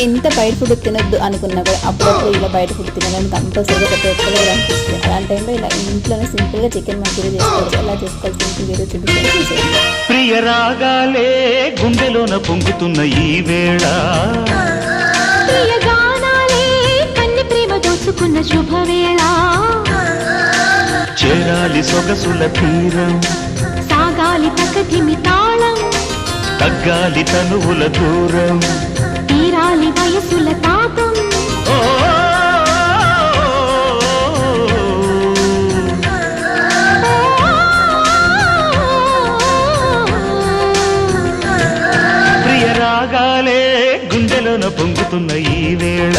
ఎంత బయట ఫుడ్ తినొద్దు అనుకున్నా కూడా అప్పుడప్పుడు ఇలా బయట ఫుడ్ తినాలని కంపల్సరీగా ప్రతి ఒక్కరు కూడా అనిపిస్తుంది. అలాంటి టైంలో ఇలా ఇంట్లోనే సింపుల్గా చికెన్ మంచూరియా చేసుకోవచ్చు. ఎలా చేసుకోవాలి సింపుల్ ఏదో చూపిస్తాను. ప్రియ రాగాలే గుండెలోన పొంగుతున్న ఈ వేళ, ప్రియ గానాలే కన్ని ప్రేమ దోచుకున్న శుభవేళ, చేరాలి సొగసుల తీరం, సాగాలి తకధిమి తాళం, తగ్గాలి తనువుల దూరం, తీరాలి వయసుల తాపం. ప్రియ రాగాలే గుండెలోన పొంగుతున్న ఈ వేళ.